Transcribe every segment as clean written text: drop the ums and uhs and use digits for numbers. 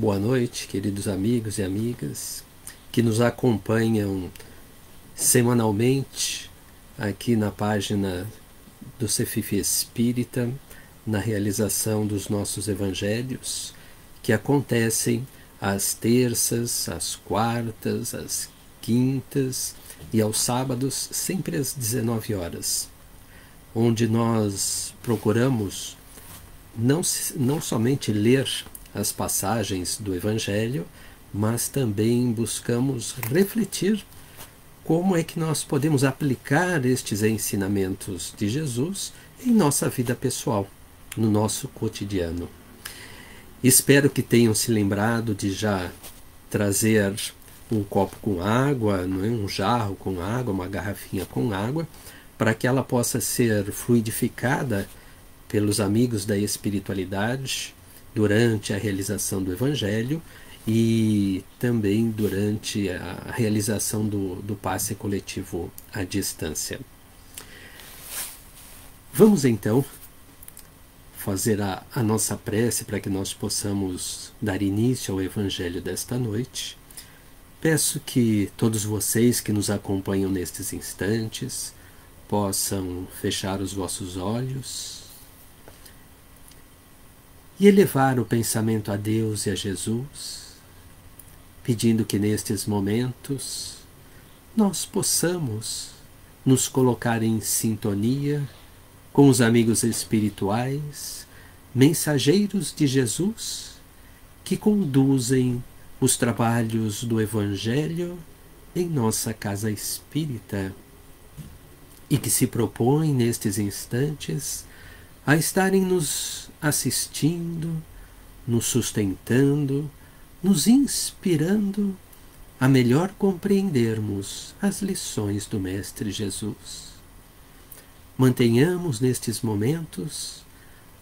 boa noite, queridos amigos e amigas que nos acompanham semanalmente aqui na página do Cefif Espírita, na realização dos nossos evangelhos, que acontecem às terças, às quartas, às quintas e aos sábados, sempre às 19 horas, onde nós procuramos não somente ler as passagens do Evangelho, mas também buscamos refletir como é que nós podemos aplicar estes ensinamentos de Jesus em nossa vida pessoal, no nosso cotidiano. Espero que tenham se lembrado de já trazer um copo com água, um jarro com água, uma garrafinha com água, para que ela possa ser fluidificada pelos amigos da espiritualidade durante a realização do Evangelho e também durante a realização do passe coletivo à distância. Vamos então fazer a nossa prece para que nós possamos dar início ao Evangelho desta noite. Peço que todos vocês que nos acompanham nestes instantes possam fechar os vossos olhos e elevar o pensamento a Deus e a Jesus, pedindo que nestes momentos nós possamos nos colocar em sintonia com os amigos espirituais, mensageiros de Jesus, que conduzem os trabalhos do Evangelho em nossa casa espírita e que se propõem nestes instantes a estarem nos assistindo, nos sustentando, nos inspirando a melhor compreendermos as lições do Mestre Jesus. Mantenhamos nestes momentos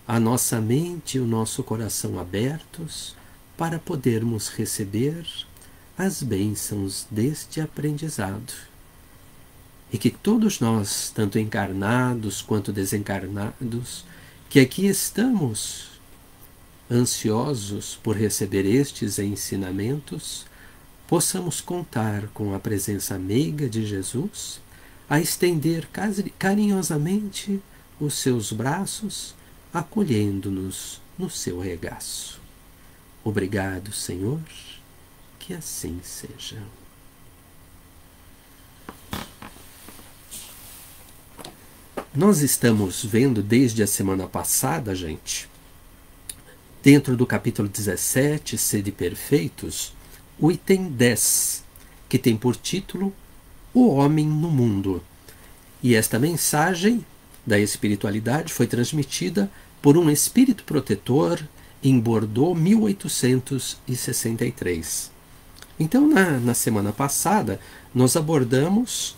a nossa mente e o nosso coração abertos para podermos receber as bênçãos deste aprendizado. E que todos nós, tanto encarnados quanto desencarnados, que aqui estamos ansiosos por receber estes ensinamentos, possamos contar com a presença meiga de Jesus a estender carinhosamente os seus braços, acolhendo-nos no seu regaço. Obrigado, Senhor, que assim seja. Nós estamos vendo desde a semana passada, gente, dentro do capítulo 17, Sede Perfeitos, o item 10, que tem por título O Homem no Mundo. E esta mensagem da espiritualidade foi transmitida por um espírito protetor em Bordeaux, 1863. Então, na semana passada, nós abordamos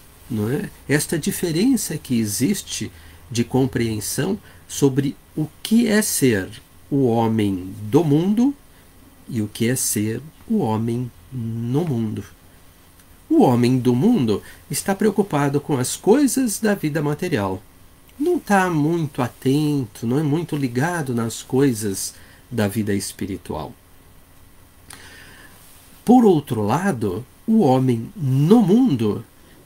esta diferença que existe de compreensão sobre o que é ser o homem do mundo e o que é ser o homem no mundo. O homem do mundo está preocupado com as coisas da vida material. Não está muito atento, não é muito ligado nas coisas da vida espiritual. Por outro lado, o homem no mundo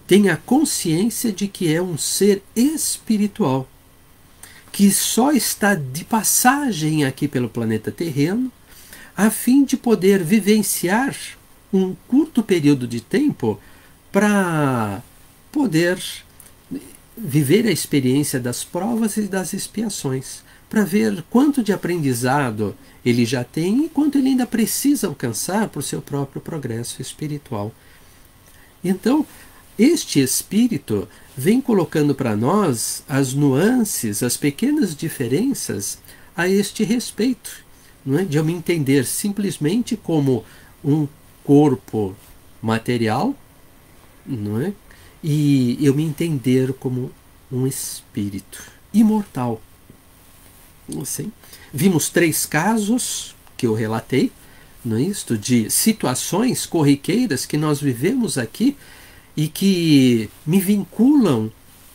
tem a consciência de que é um ser espiritual, que só está de passagem aqui pelo planeta terreno, a fim de poder vivenciar um curto período de tempo para poder viver a experiência das provas e das expiações, para ver quanto de aprendizado ele já tem e quanto ele ainda precisa alcançar para o seu próprio progresso espiritual. Então, este Espírito vem colocando para nós as nuances, as pequenas diferenças a este respeito, de eu me entender simplesmente como um corpo material, e eu me entender como um espírito imortal. Assim, vimos 3 casos que eu relatei, de situações corriqueiras que nós vivemos aqui e que me vinculam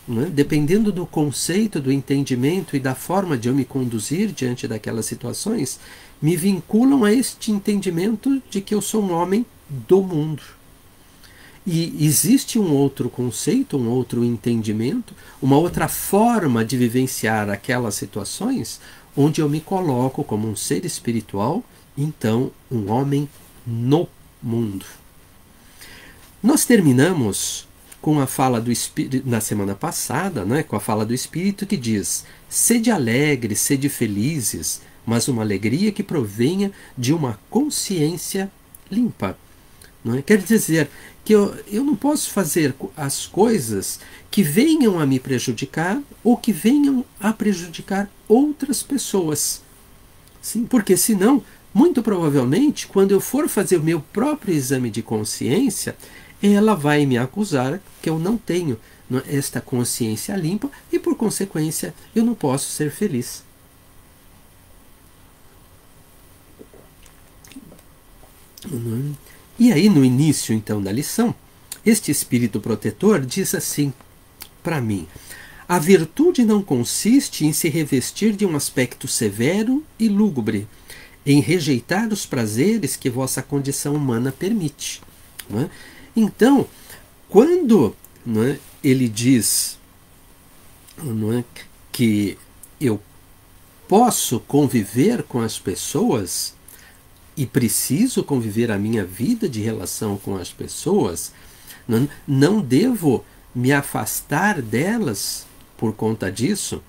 não é? Dependendo do conceito, do entendimento e da forma de eu me conduzir diante daquelas situações, me vinculam a este entendimento de que eu sou um homem do mundo. E existe um outro conceito, um outro entendimento, uma outra forma de vivenciar aquelas situações, onde eu me coloco como um ser espiritual, então um homem no mundo. Nós terminamos com a fala do Espírito, na semana passada, né, com a fala do Espírito que diz: sede alegres, sede felizes, mas uma alegria que provenha de uma consciência limpa. Não é? Quer dizer que eu não posso fazer as coisas que venham a me prejudicar ou que venham a prejudicar outras pessoas. Sim, porque senão, muito provavelmente, quando eu for fazer o meu próprio exame de consciência, ela vai me acusar que eu não tenho esta consciência limpa e, por consequência, eu não posso ser feliz. E aí, no início, então, da lição, este espírito protetor diz assim para mim: a virtude não consiste em se revestir de um aspecto severo e lúgubre, em rejeitar os prazeres que vossa condição humana permite. Não é? Então, quando ele diz que eu posso conviver com as pessoas e preciso conviver a minha vida de relação com as pessoas, não devo me afastar delas por conta disso,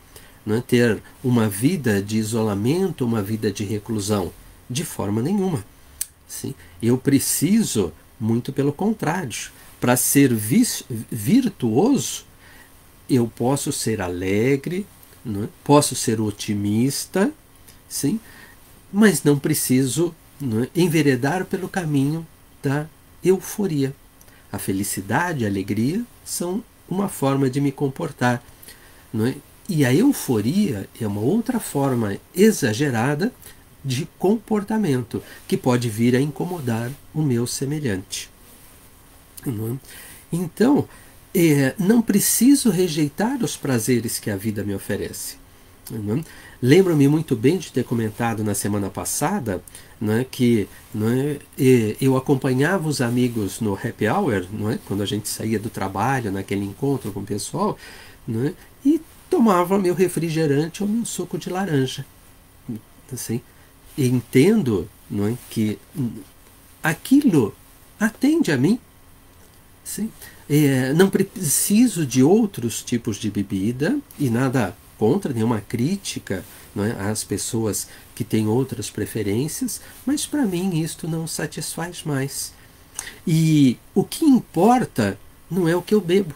ter uma vida de isolamento, uma vida de reclusão, de forma nenhuma. Sim? Eu preciso, muito pelo contrário, para ser virtuoso, eu posso ser alegre, posso ser otimista, sim? Mas não preciso enveredar pelo caminho da euforia. A felicidade e a alegria são uma forma de me comportar. E a euforia é uma outra forma exagerada de comportamento, que pode vir a incomodar o meu semelhante. Então, não preciso rejeitar os prazeres que a vida me oferece. Lembro-me muito bem de ter comentado na semana passada que eu acompanhava os amigos no happy hour, quando a gente saía do trabalho, naquele encontro com o pessoal, e tomava meu refrigerante ou meu suco de laranja. Assim, entendo que aquilo atende a mim. Sim? Não preciso de outros tipos de bebida e nada contra, nenhuma crítica às pessoas que têm outras preferências, mas para mim isto não satisfaz mais. E o que importa não é o que eu bebo,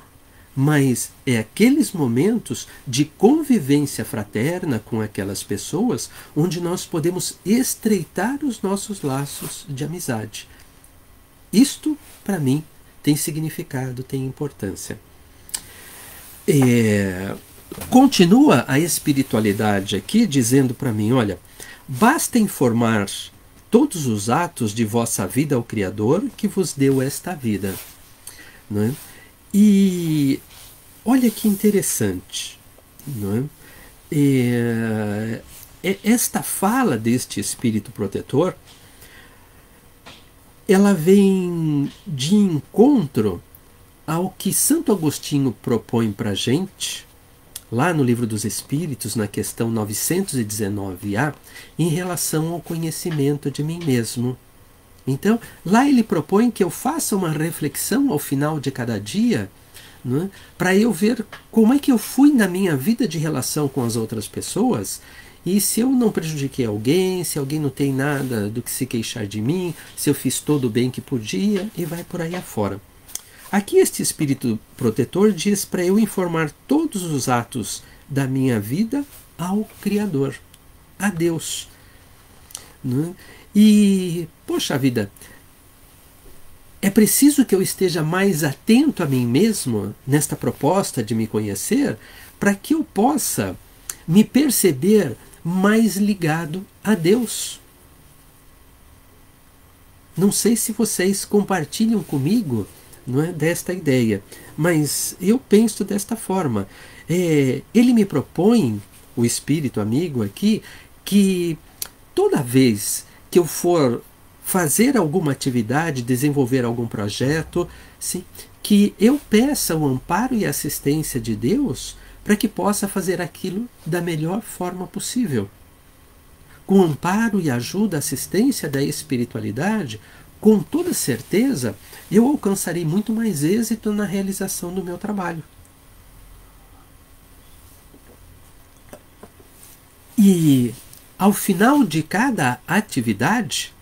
mas é aqueles momentos de convivência fraterna com aquelas pessoas onde nós podemos estreitar os nossos laços de amizade. Isto, para mim, tem significado, tem importância. Continua a espiritualidade aqui dizendo para mim: olha, basta informar todos os atos de vossa vida ao Criador que vos deu esta vida. E olha que interessante. Esta fala deste espírito protetor, ela vem de encontro ao que Santo Agostinho propõe para a gente, lá no Livro dos Espíritos, na questão 919A, em relação ao conhecimento de mim mesmo. Então, lá ele propõe que eu faça uma reflexão ao final de cada dia, para eu ver como é que eu fui na minha vida de relação com as outras pessoas, e se eu não prejudiquei alguém, se alguém não tem nada do que se queixar de mim, se eu fiz todo o bem que podia, e vai por aí afora. Aqui este espírito protetor diz para eu informar todos os atos da minha vida ao Criador, a Deus. E, poxa vida, é preciso que eu esteja mais atento a mim mesmo nesta proposta de me conhecer, para que eu possa me perceber mais ligado a Deus. Não sei se vocês compartilham comigo não é, desta ideia, mas eu penso desta forma. Ele me propõe, o espírito amigo aqui, que toda vez que eu for fazer alguma atividade, desenvolver algum projeto, sim, que eu peça o amparo e assistência de Deus para que possa fazer aquilo da melhor forma possível. Com o amparo e ajuda, assistência da espiritualidade, com toda certeza, eu alcançarei muito mais êxito na realização do meu trabalho. E ao final de cada atividade,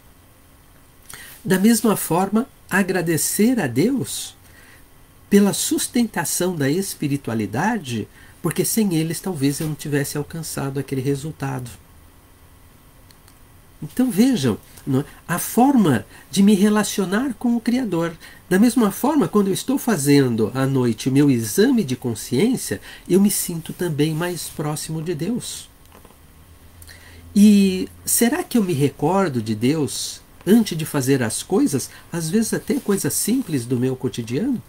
da mesma forma, agradecer a Deus pela sustentação da espiritualidade, porque sem eles talvez eu não tivesse alcançado aquele resultado. Então vejam, a forma de me relacionar com o Criador. Da mesma forma, quando eu estou fazendo à noite o meu exame de consciência, eu me sinto também mais próximo de Deus. E será que eu me recordo de Deus antes de fazer as coisas, às vezes até coisas simples do meu cotidiano?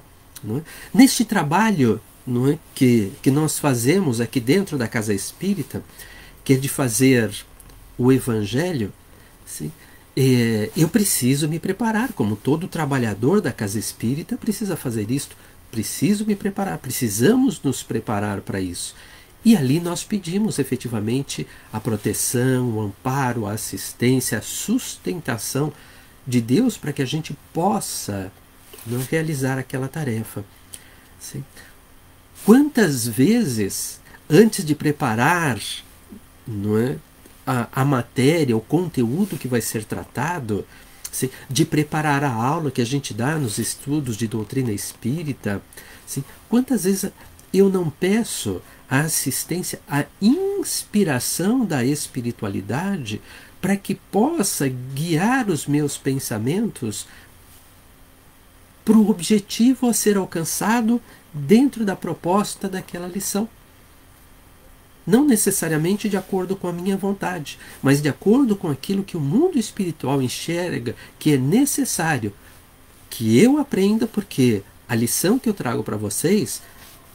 Não é? Neste trabalho, não é, que nós fazemos aqui dentro da Casa Espírita, que é de fazer o Evangelho, sim, eu preciso me preparar, como todo trabalhador da Casa Espírita precisa fazer isto. Preciso me preparar, precisamos nos preparar para isso. E ali nós pedimos efetivamente a proteção, o amparo, a assistência, a sustentação de Deus para que a gente possa realizar aquela tarefa. Sim. Quantas vezes, antes de preparar, não é, a matéria, o conteúdo que vai ser tratado, sim, de preparar a aula que a gente dá nos estudos de doutrina espírita, sim, quantas vezes eu não peço a assistência, a inspiração da espiritualidade para que possa guiar os meus pensamentos para o objetivo a ser alcançado dentro da proposta daquela lição. Não necessariamente de acordo com a minha vontade, mas de acordo com aquilo que o mundo espiritual enxerga que é necessário que eu aprenda, porque a lição que eu trago para vocês,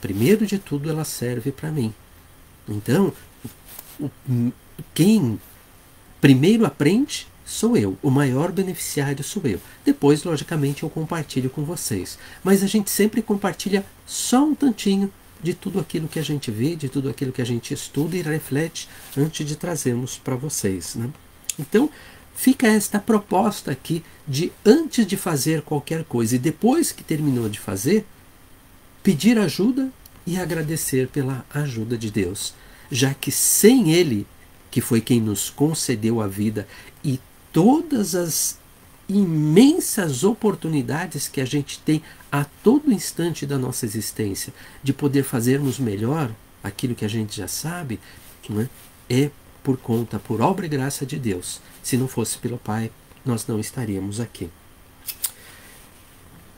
primeiro de tudo, ela serve para mim. Então, quem primeiro aprende sou eu, o maior beneficiário sou eu. Depois, logicamente, eu compartilho com vocês. Mas a gente sempre compartilha só um tantinho de tudo aquilo que a gente vê, de tudo aquilo que a gente estuda e reflete antes de trazermos para vocês, né? Então, fica esta proposta aqui de, antes de fazer qualquer coisa e depois que terminou de fazer, pedir ajuda e agradecer pela ajuda de Deus, já que sem Ele, que foi quem nos concedeu a vida e todas as imensas oportunidades que a gente tem a todo instante da nossa existência de poder fazermos melhor aquilo que a gente já sabe, não é por conta, por obra e graça de Deus. Se não fosse pelo Pai, nós não estaríamos aqui.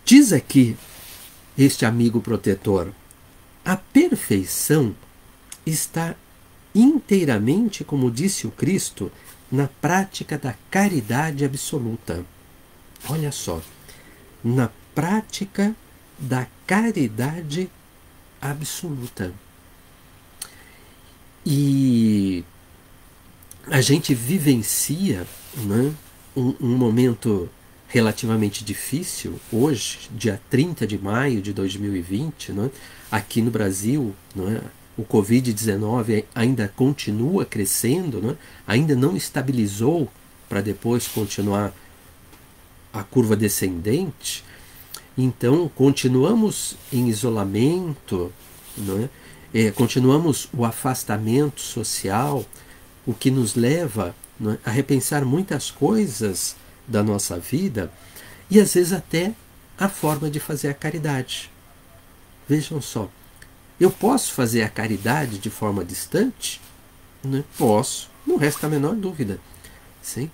Diz aqui este amigo protetor: a perfeição está inteiramente, como disse o Cristo, na prática da caridade absoluta. Olha só, na prática da caridade absoluta. E a gente vivencia, né, um momento relativamente difícil hoje, dia 30 de maio de 2020, né, aqui no Brasil, né, o Covid-19 ainda continua crescendo, né, ainda não estabilizou para depois continuar a curva descendente. Então continuamos em isolamento, né, continuamos o afastamento social, o que nos leva, né, a repensar muitas coisas da nossa vida e às vezes até a forma de fazer a caridade. Vejam só, eu posso fazer a caridade de forma distante? Né? Posso, não resta a menor dúvida. Sim?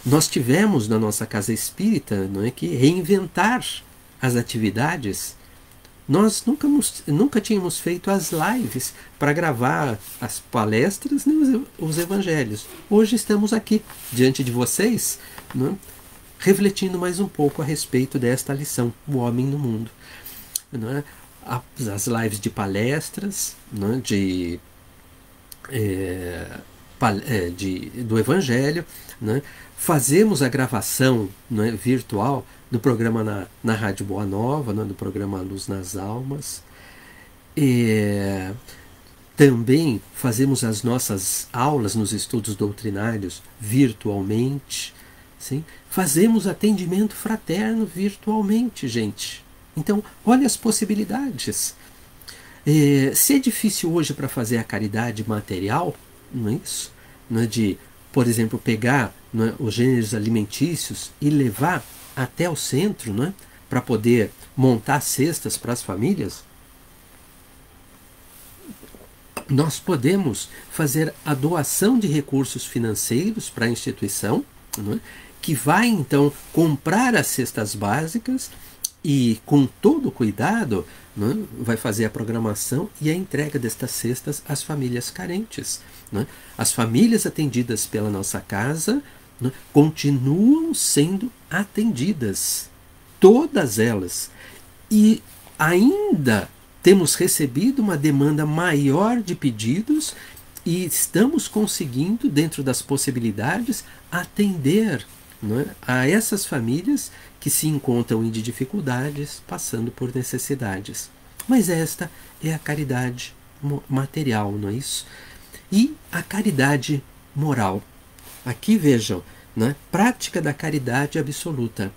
Nós tivemos na nossa casa espírita, não é, que reinventar as atividades. Nós nunca tínhamos feito as lives para gravar as palestras, nem os evangelhos. Hoje estamos aqui diante de vocês, né, refletindo mais um pouco a respeito desta lição, o homem no mundo. Não é? As lives de palestras, não é? Do Evangelho, né? Fazemos a gravação, né, virtual do programa na Rádio Boa Nova, né, do programa Luz nas Almas. Também fazemos as nossas aulas nos estudos doutrinários virtualmente. Sim? Fazemos atendimento fraterno virtualmente, gente. Então, olha as possibilidades. Se é difícil hoje para fazer a caridade material, não é isso? Não é de, por exemplo, pegar, não é, os gêneros alimentícios e levar até o centro, não é, para poder montar cestas para as famílias, nós podemos fazer a doação de recursos financeiros para a instituição, não é, que vai então comprar as cestas básicas e, com todo cuidado, né, vai fazer a programação e a entrega destas cestas às famílias carentes. Né? As famílias atendidas pela nossa casa, né, continuam sendo atendidas, todas elas. E ainda temos recebido uma demanda maior de pedidos e estamos conseguindo, dentro das possibilidades, atender, né, a essas famílias que se encontram em dificuldades, passando por necessidades. Mas esta é a caridade material, não é isso? E a caridade moral. Aqui vejam, né? Prática da caridade absoluta.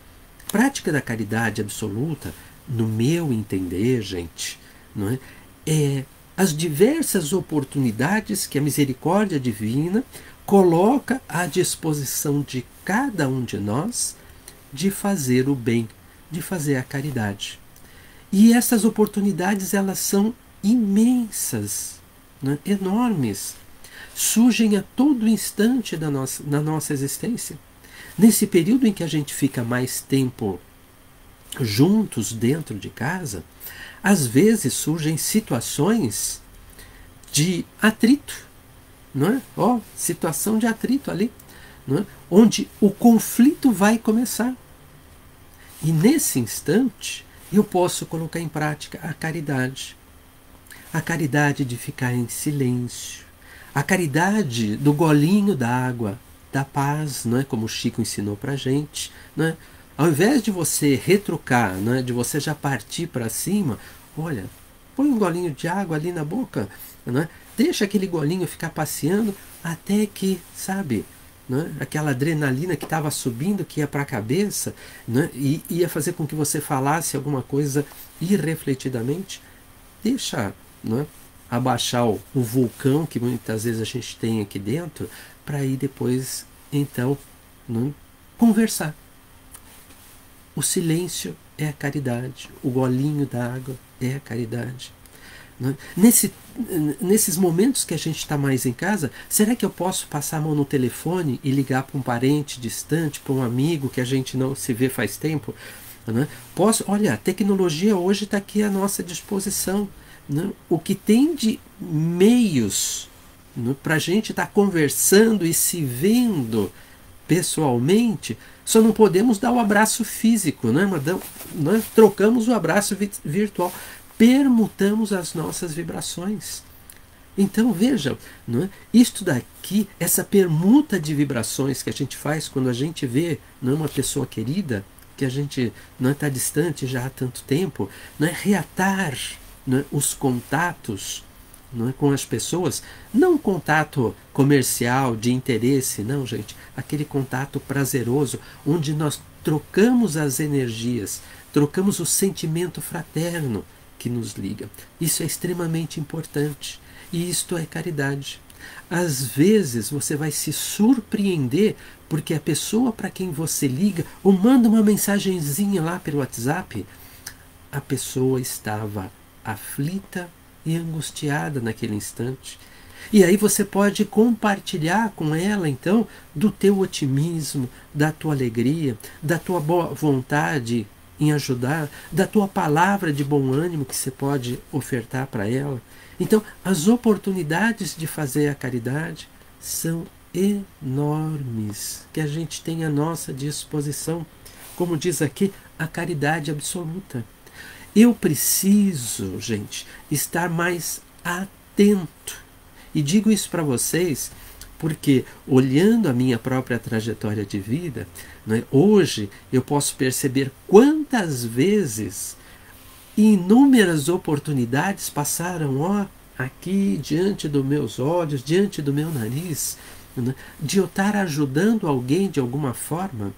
Prática da caridade absoluta, no meu entender, gente, não é as diversas oportunidades que a misericórdia divina coloca à disposição de cada um de nós de fazer o bem, de fazer a caridade. E essas oportunidades, elas são imensas, né? Enormes. Surgem a todo instante na nossa existência. Nesse período em que a gente fica mais tempo juntos dentro de casa, às vezes surgem situações de atrito, não é? Situação de atrito ali, não é? Onde o conflito vai começar. E nesse instante eu posso colocar em prática a caridade. A caridade de ficar em silêncio. A caridade do golinho d'água, da paz, não é? Como o Chico ensinou para a gente. Não é? Ao invés de você retrucar, não é? De você já partir para cima, olha, põe um golinho de água ali na boca, não é? Deixa aquele golinho ficar passeando até que, sabe, né? Aquela adrenalina que estava subindo, que ia para a cabeça, né? E ia fazer com que você falasse alguma coisa irrefletidamente, deixa, né, abaixar o vulcão que muitas vezes a gente tem aqui dentro, para ir depois, então, né, conversar. O silêncio é a caridade, o golinho d'água é a caridade. Nesses momentos que a gente está mais em casa, será que eu posso passar a mão no telefone e ligar para um parente distante, para um amigo que a gente não se vê faz tempo? Né? Olha, a tecnologia hoje está aqui à nossa disposição. Né? O que tem de meios, né, para a gente estar conversando e se vendo pessoalmente, só não podemos dar o abraço físico, né? Nós trocamos o abraço virtual. Permutamos as nossas vibrações. Então vejam, não é? Isto daqui, essa permuta de vibrações que a gente faz quando a gente vê, não é, uma pessoa querida, que a gente não está distante já há tanto tempo, não é? Reatar, não é, os contatos, não é, com as pessoas, não um contato comercial, de interesse, não, gente, aquele contato prazeroso, onde nós trocamos as energias, trocamos o sentimento fraterno que nos liga. Isso é extremamente importante. E isto é caridade. Às vezes você vai se surpreender porque a pessoa para quem você liga ou manda uma mensagenzinha lá pelo WhatsApp, a pessoa estava aflita e angustiada naquele instante. E aí você pode compartilhar com ela, então, do teu otimismo, da tua alegria, da tua boa vontade em ajudar, da tua palavra de bom ânimo que você pode ofertar para ela. Então, as oportunidades de fazer a caridade são enormes que a gente tem à nossa disposição. Como diz aqui, a caridade absoluta. Eu preciso, gente, estar mais atento. E digo isso para vocês porque, olhando a minha própria trajetória de vida, né, hoje eu posso perceber quantas vezes inúmeras oportunidades passaram, ó, aqui diante dos meus olhos, diante do meu nariz, né, de eu estar ajudando alguém de alguma forma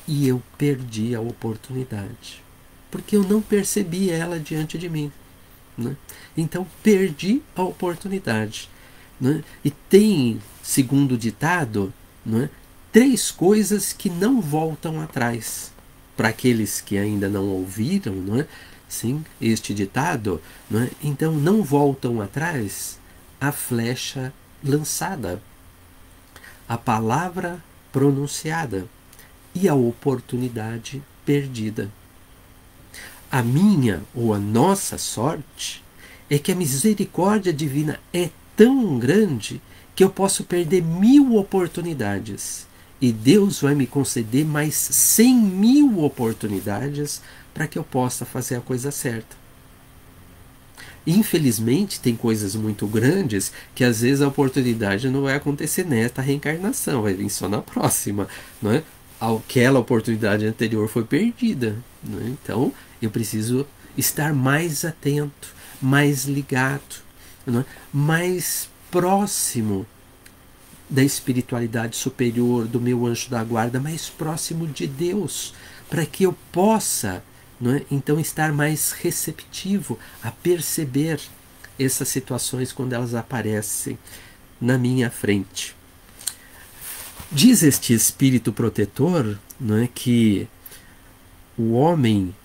e eu perdi a oportunidade, porque eu não percebi ela diante de mim. Né? Então perdi a oportunidade. Né? E tem, segundo o ditado, né, 3 coisas que não voltam atrás. Para aqueles que ainda não ouviram, não é? Sim, este ditado, não é? Então não voltam atrás a flecha lançada, a palavra pronunciada e a oportunidade perdida. A minha ou a nossa sorte é que a misericórdia divina é tão grande que eu posso perder 1000 oportunidades e Deus vai me conceder mais 100.000 oportunidades para que eu possa fazer a coisa certa. Infelizmente, tem coisas muito grandes que às vezes a oportunidade não vai acontecer nesta reencarnação, vai vir só na próxima, não é? Aquela oportunidade anterior foi perdida, não é? Então eu preciso estar mais atento, mais ligado, não é? Mais próximo da espiritualidade superior, do meu anjo da guarda, mais próximo de Deus, para que eu possa, não é, então estar mais receptivo a perceber essas situações quando elas aparecem na minha frente. Diz este espírito protetor, não é, que o homem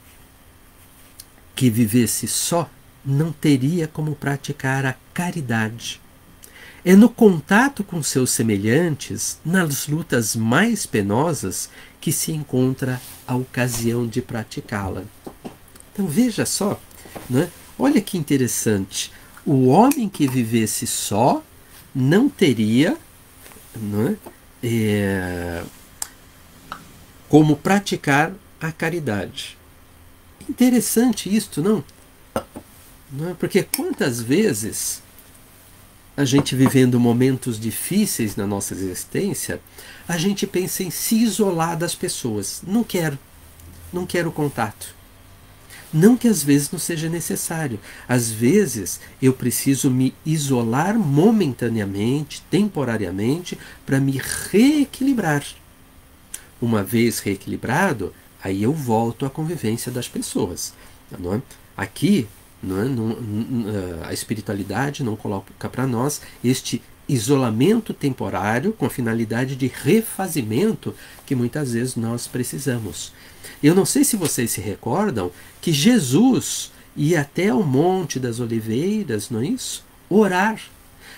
que vivesse só não teria como praticar a caridade. É no contato com seus semelhantes, nas lutas mais penosas, que se encontra a ocasião de praticá-la. Então veja só, né? Olha que interessante. O homem que vivesse só não teria, né, como praticar a caridade. Interessante isto, não? Não é? Porque quantas vezes a gente vivendo momentos difíceis na nossa existência, a gente pensa em se isolar das pessoas. Não quero contato. Não que às vezes não seja necessário. Às vezes eu preciso me isolar momentaneamente, temporariamente, para me reequilibrar. Uma vez reequilibrado, aí eu volto à convivência das pessoas. Não é? Aqui, a espiritualidade não coloca para nós este isolamento temporário com a finalidade de refazimento que muitas vezes nós precisamos. Eu não sei se vocês se recordam que Jesus ia até o Monte das Oliveiras, não é isso? Orar,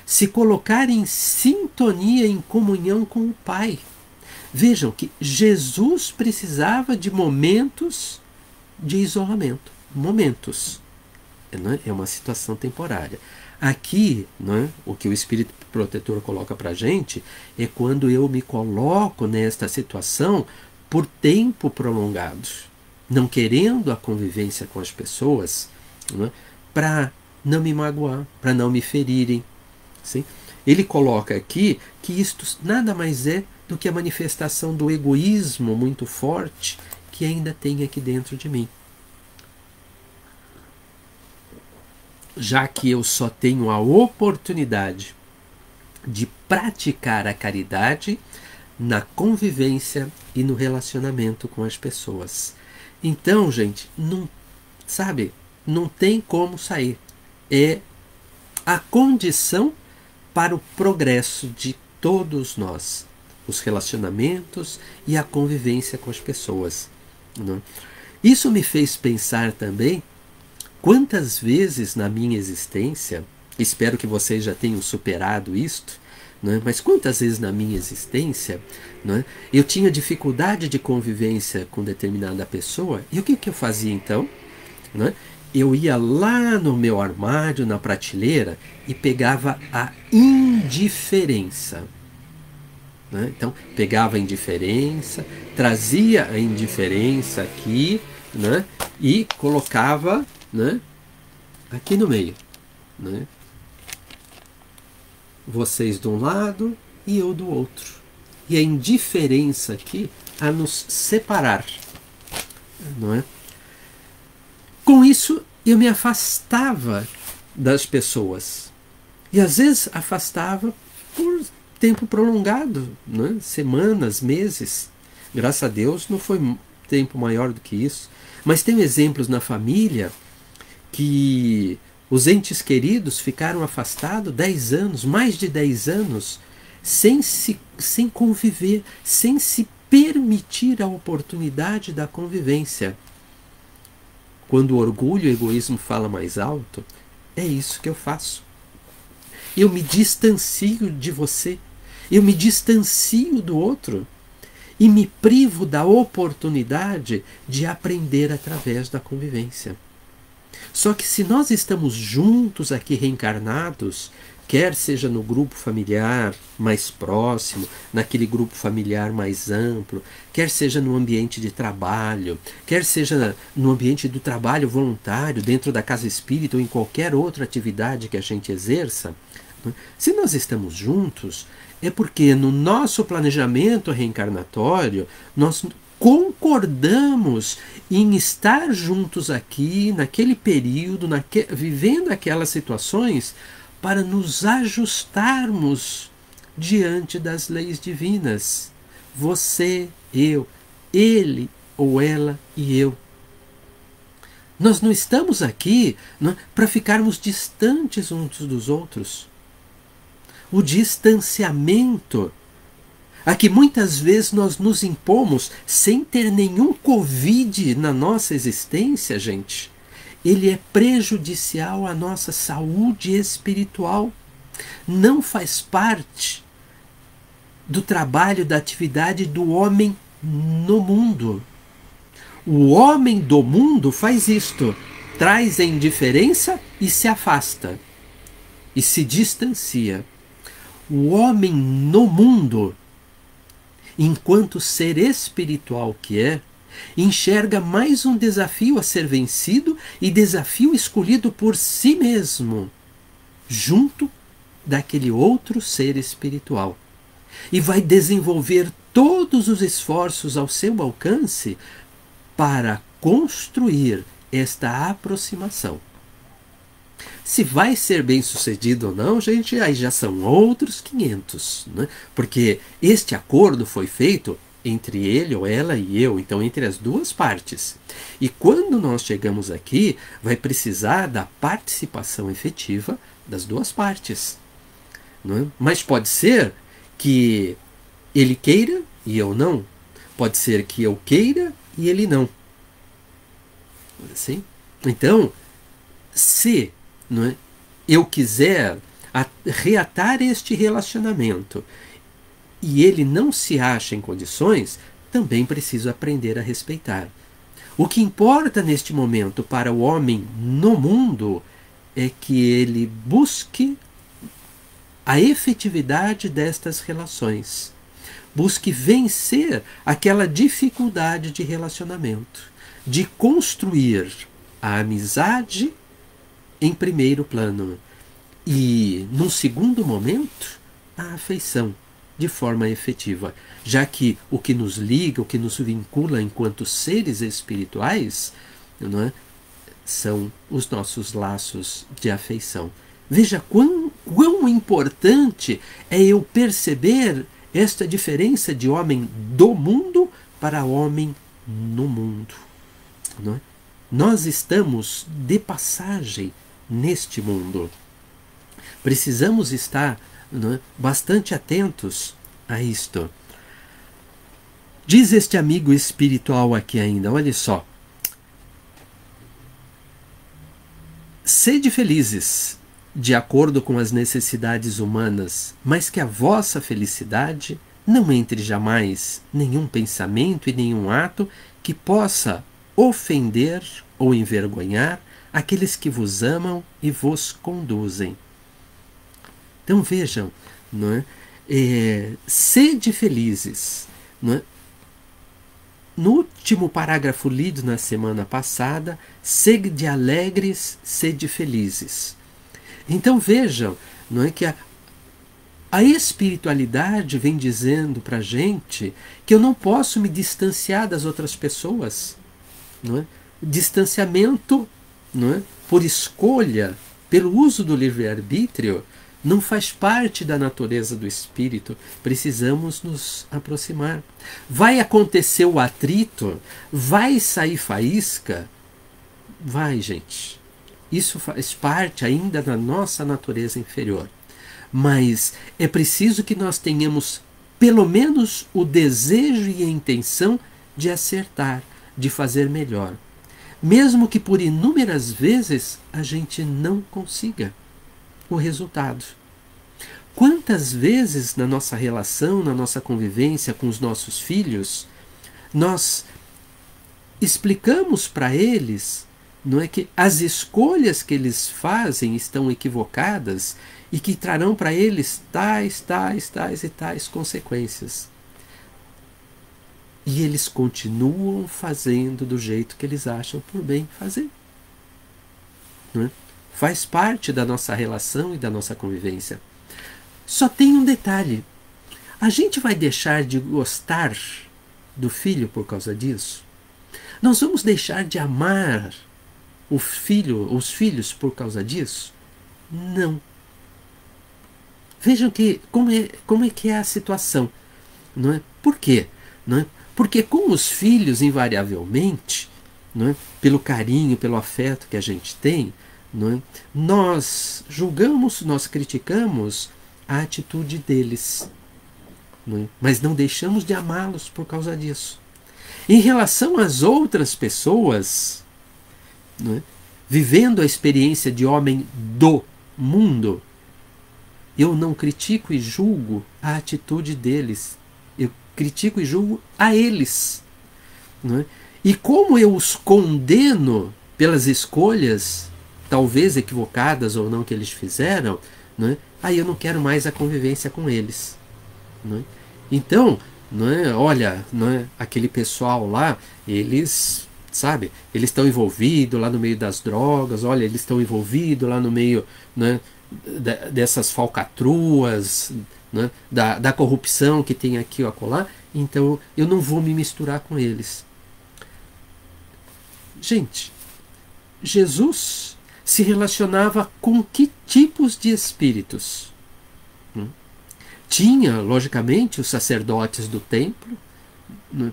se colocar em sintonia, em comunhão com o Pai. Vejam que Jesus precisava de momentos de isolamento, momentos. É uma situação temporária. Aqui, o que o Espírito Protetor coloca para a gente é quando eu me coloco nesta situação por tempo prolongado, não querendo a convivência com as pessoas, para não me magoar, para não me ferirem. Sim? Ele coloca aqui que isto nada mais é do que a manifestação do egoísmo muito forte que ainda tem aqui dentro de mim. Já que eu só tenho a oportunidade de praticar a caridade na convivência e no relacionamento com as pessoas. Então, gente, não tem como sair. É a condição para o progresso de todos nós, os relacionamentos e a convivência com as pessoas. Isso me fez pensar também quantas vezes na minha existência, espero que vocês já tenham superado isto, mas quantas vezes na minha existência eu tinha dificuldade de convivência com determinada pessoa, e o que eu fazia então? Eu ia lá no meu armário, na prateleira, e pegava a indiferença. né? Então, pegava a indiferença, trazia a indiferença aqui, né? E colocava, né? Aqui no meio, né? Vocês de um lado e eu do outro. E a indiferença aqui a nos separar, não é? Com isso, eu me afastava das pessoas. E às vezes afastava por tempo prolongado, né? Semanas, meses. Graças a Deus não foi tempo maior do que isso. Mas tem exemplos na família que os entes queridos ficaram afastados 10 anos, mais de 10 anos, sem conviver, sem se permitir a oportunidade da convivência. Quando o orgulho e o egoísmo falam mais alto, é isso que eu faço. Eu me distancio de você, eu me distancio do outro e me privo da oportunidade de aprender através da convivência. Só que se nós estamos juntos aqui reencarnados, quer seja no grupo familiar mais próximo, naquele grupo familiar mais amplo, quer seja no ambiente de trabalho, quer seja no ambiente do trabalho voluntário, dentro da casa espírita ou em qualquer outra atividade que a gente exerça, se nós estamos juntos, é porque no nosso planejamento reencarnatório nós concordamos em estar juntos aqui, naquele período, vivendo aquelas situações, para nos ajustarmos diante das leis divinas. Você, eu, ele ou ela e eu. Nós não estamos aqui para ficarmos distantes uns dos outros. O distanciamento a que muitas vezes nós nos impomos sem ter nenhum Covid na nossa existência, gente, ele é prejudicial à nossa saúde espiritual. Não faz parte do trabalho, da atividade do homem no mundo. O homem do mundo faz isto, traz a indiferença e se afasta, e se distancia. O homem no mundo, enquanto ser espiritual que é, enxerga mais um desafio a ser vencido e desafio escolhido por si mesmo, junto daquele outro ser espiritual. E vai desenvolver todos os esforços ao seu alcance para construir esta aproximação. Se vai ser bem sucedido ou não, gente, aí já são outros 500, né? Porque este acordo foi feito entre ele ou ela e eu, então entre as duas partes. E quando nós chegamos aqui, vai precisar da participação efetiva das duas partes, né? Mas pode ser que ele queira e eu não. Pode ser que eu queira e ele não. Assim? Então, se eu quiser reatar este relacionamento e ele não se acha em condições, também preciso aprender a respeitar. O que importa neste momento para o homem no mundo é que ele busque a efetividade destas relações. Busque vencer aquela dificuldade de relacionamento, de construir a amizade em primeiro plano e, num segundo momento, a afeição de forma efetiva, já que o que nos liga, o que nos vincula enquanto seres espirituais, não é, são os nossos laços de afeição. Veja quão importante é eu perceber esta diferença de homem do mundo para homem no mundo. Não é? Nós estamos de passagem neste mundo. Precisamos estar bastante atentos a isto. Diz este amigo espiritual aqui ainda, olha só. Sede felizes, de acordo com as necessidades humanas, mas que a vossa felicidade não entre jamais nenhum pensamento e nenhum ato que possa ofender ou envergonhar aqueles que vos amam e vos conduzem. Então vejam, não é? Sede felizes. Não é? No último parágrafo lido na semana passada, sede alegres, sede felizes. Então vejam, não é, que a espiritualidade vem dizendo para a gente que eu não posso me distanciar das outras pessoas. Não é? Distanciamento, não é, por escolha, pelo uso do livre-arbítrio, não faz parte da natureza do espírito. Precisamos nos aproximar. Vai acontecer o atrito? Vai sair faísca? Vai, gente. Isso faz parte ainda da nossa natureza inferior. Mas é preciso que nós tenhamos pelo menos o desejo e a intenção de acertar, de fazer melhor. Mesmo que por inúmeras vezes a gente não consiga o resultado. Quantas vezes na nossa relação, na nossa convivência com os nossos filhos, nós explicamos para eles, não é, que as escolhas que eles fazem estão equivocadas e que trarão para eles tais e tais consequências. E eles continuam fazendo do jeito que eles acham por bem fazer. Não é? Faz parte da nossa relação e da nossa convivência. Só tem um detalhe. A gente vai deixar de gostar do filho por causa disso? Nós vamos deixar de amar o filho, os filhos por causa disso? Não. Vejam que como é que é a situação. Não é? Por quê? Não é? Porque com os filhos, invariavelmente, não é, pelo carinho, pelo afeto que a gente tem, não é, nós julgamos, nós criticamos a atitude deles, não é? Mas não deixamos de amá-los por causa disso. Em relação às outras pessoas, não é, vivendo a experiência de homem do mundo, eu não critico e julgo a atitude deles. Eu critico e julgo a eles. Não é? E como eu os condeno pelas escolhas, talvez equivocadas ou não, que eles fizeram, não é? Aí eu não quero mais a convivência com eles. Não é? Então, não é? Olha, não é? Aquele pessoal lá, eles, sabe, eles estão envolvidos lá no meio das drogas, olha, eles estão envolvidos lá no meio, não é, dessas falcatruas, né, da corrupção que tem aqui ou acolá, então eu não vou me misturar com eles. Gente, Jesus se relacionava com que tipos de espíritos? Tinha, logicamente, os sacerdotes do templo,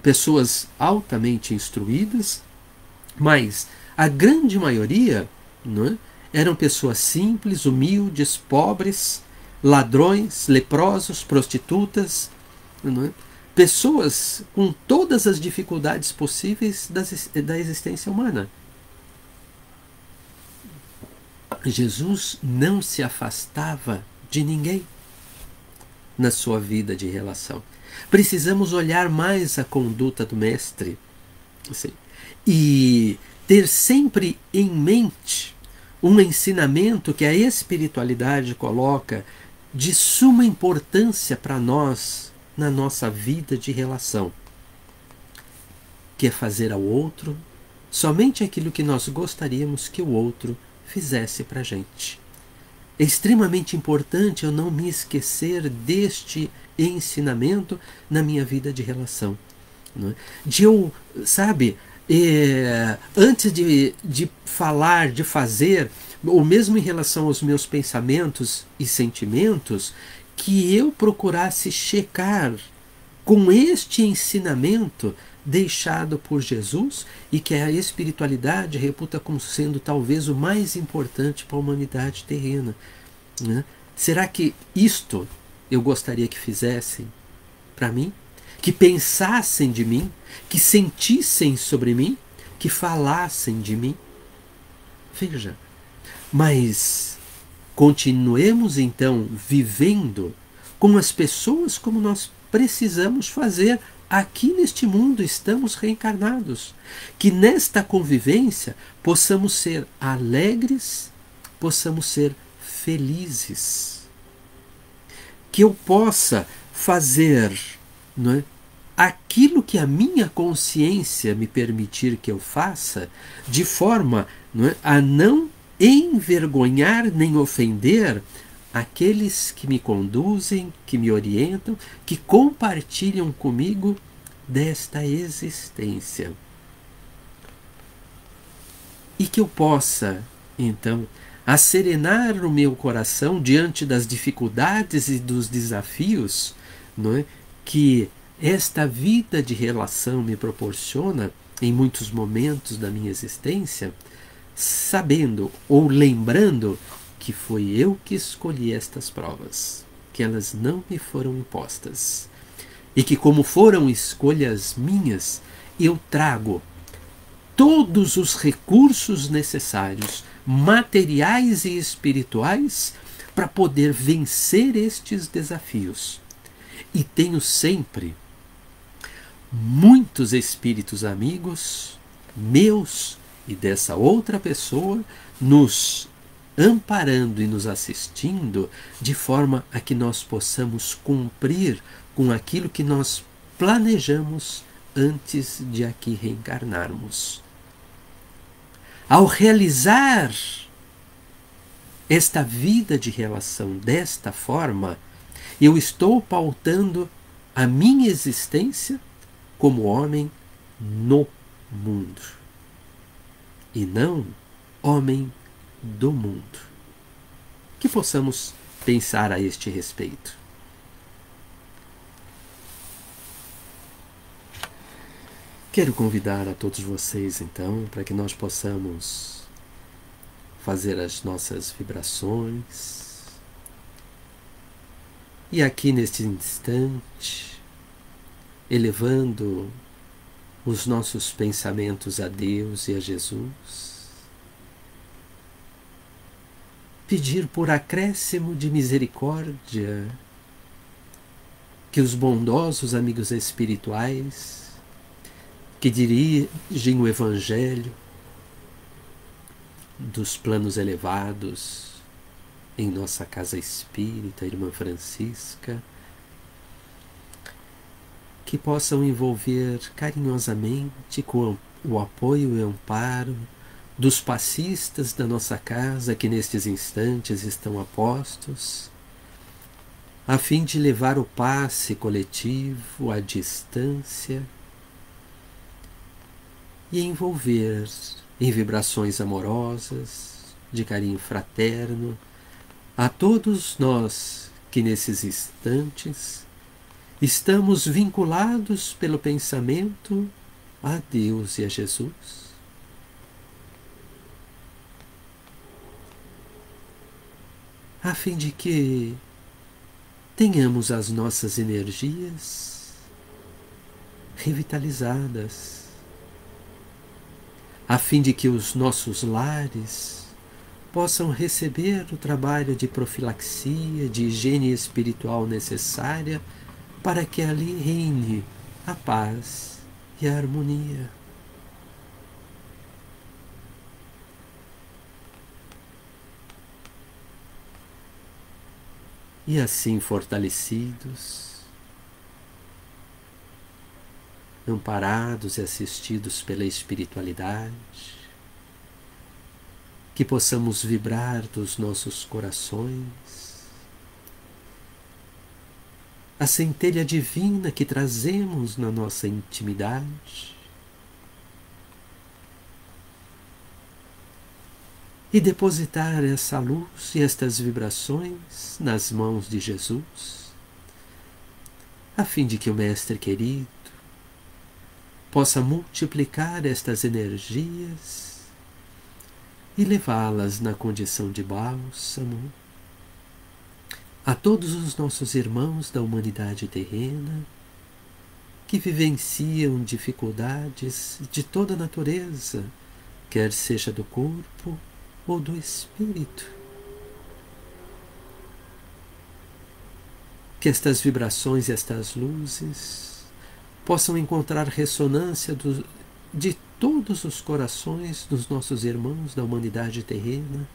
pessoas altamente instruídas, mas a grande maioria, não é, eram pessoas simples, humildes, pobres, ladrões, leprosos, prostitutas, não é? Pessoas com todas as dificuldades possíveis da existência humana. Jesus não se afastava de ninguém na sua vida de relação. Precisamos olhar mais a conduta do Mestre, assim, e ter sempre em mente um ensinamento que a espiritualidade coloca de suma importância para nós na nossa vida de relação, que é fazer ao outro somente aquilo que nós gostaríamos que o outro fizesse para a gente. É extremamente importante eu não me esquecer deste ensinamento na minha vida de relação. Não é? De eu, sabe, antes de falar, de fazer, ou mesmo em relação aos meus pensamentos e sentimentos, que eu procurasse checar com este ensinamento deixado por Jesus e que a espiritualidade reputa como sendo talvez o mais importante para a humanidade terrena. Né? Será que isto eu gostaria que fizessem para mim? Que pensassem de mim? Que sentissem sobre mim? Que falassem de mim? Veja, mas continuemos então vivendo com as pessoas como nós precisamos fazer. Aqui neste mundo estamos reencarnados. Que nesta convivência possamos ser alegres, possamos ser felizes. que eu possa fazer, não é, aquilo que a minha consciência me permitir que eu faça, de forma, não é, a não envergonhar nem ofender aqueles que me conduzem, que me orientam, que compartilham comigo desta existência. E que eu possa, então, acerenar o meu coração diante das dificuldades e dos desafios, não é, que esta vida de relação me proporciona em muitos momentos da minha existência, sabendo ou lembrando que foi eu que escolhi estas provas, que elas não me foram impostas. E que, como foram escolhas minhas, eu trago todos os recursos necessários, materiais e espirituais, para poder vencer estes desafios. E tenho sempre muitos espíritos amigos, meus e dessa outra pessoa, nos amparando e nos assistindo, de forma a que nós possamos cumprir com aquilo que nós planejamos antes de aqui reencarnarmos. Ao realizar esta vida de relação desta forma, eu estou pautando a minha existência como homem no mundo, e não homem do mundo. Que possamos pensar a este respeito. Quero convidar a todos vocês, então, para que nós possamos fazer as nossas vibrações. E aqui, neste instante, elevando os nossos pensamentos a Deus e a Jesus, pedir por acréscimo de misericórdia que os bondosos amigos espirituais que dirigem o Evangelho dos planos elevados em nossa casa espírita, Irmã Francisca, que possam envolver carinhosamente com o apoio e amparo dos passistas da nossa casa que nestes instantes estão a postos, a fim de levar o passe coletivo à distância e envolver em vibrações amorosas, de carinho fraterno, a todos nós que nesses instantes estamos vinculados pelo pensamento a Deus e a Jesus. A fim de que tenhamos as nossas energias revitalizadas, a fim de que os nossos lares possam receber o trabalho de profilaxia, de higiene espiritual necessária para que ali reine a paz e a harmonia. E assim fortalecidos, amparados e assistidos pela espiritualidade, que possamos vibrar dos nossos corações a centelha divina que trazemos na nossa intimidade e depositar essa luz e estas vibrações nas mãos de Jesus, a fim de que o Mestre querido possa multiplicar estas energias e levá-las na condição de bálsamo a todos os nossos irmãos da humanidade terrena que vivenciam dificuldades de toda natureza, quer seja do corpo ou do espírito. Que estas vibrações e estas luzes possam encontrar ressonância de todos os corações dos nossos irmãos da humanidade terrena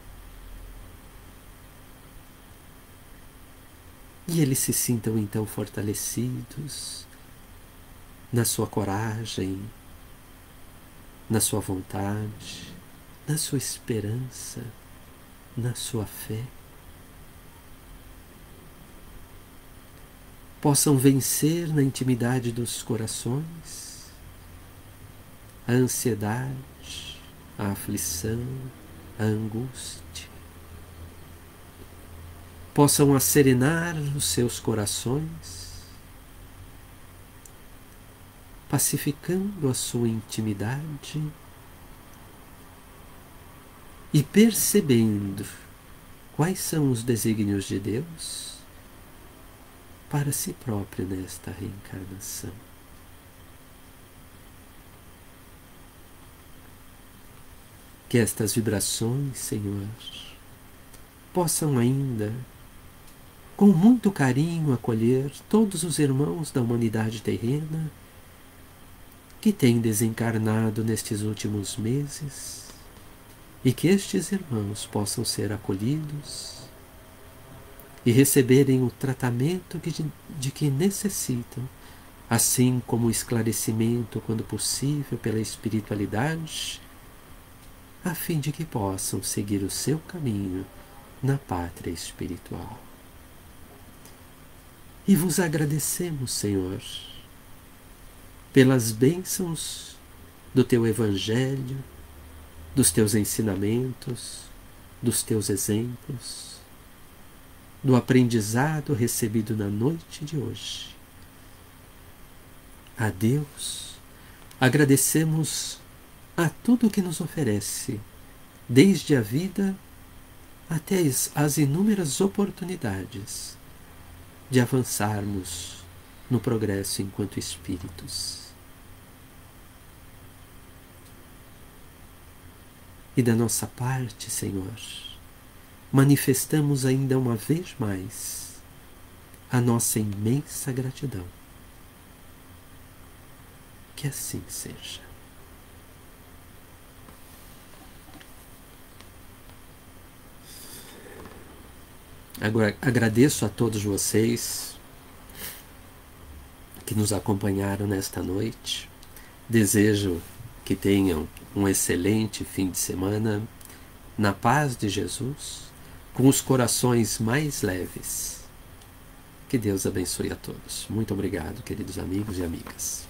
e eles se sintam então fortalecidos na sua coragem, na sua vontade, na sua esperança, na sua fé. Possam vencer na intimidade dos corações a ansiedade, a aflição, a angústia. Possam acerenar os seus corações, pacificando a sua intimidade e percebendo quais são os desígnios de Deus para si próprio nesta reencarnação. Que estas vibrações, Senhor, possam ainda, com muito carinho, acolher todos os irmãos da humanidade terrena que têm desencarnado nestes últimos meses, e que estes irmãos possam ser acolhidos e receberem o tratamento de que necessitam, assim como o esclarecimento, quando possível, pela espiritualidade, a fim de que possam seguir o seu caminho na pátria espiritual. E vos agradecemos, Senhor, pelas bênçãos do teu Evangelho, dos teus ensinamentos, dos teus exemplos, do aprendizado recebido na noite de hoje. A Deus agradecemos a tudo o que nos oferece, desde a vida até as inúmeras oportunidades de avançarmos no progresso enquanto espíritos. E da nossa parte, Senhor, manifestamos ainda uma vez mais a nossa imensa gratidão. Que assim seja. Agora, agradeço a todos vocês que nos acompanharam nesta noite. Desejo que tenham um excelente fim de semana, na paz de Jesus, com os corações mais leves. Que Deus abençoe a todos. Muito obrigado, queridos amigos e amigas.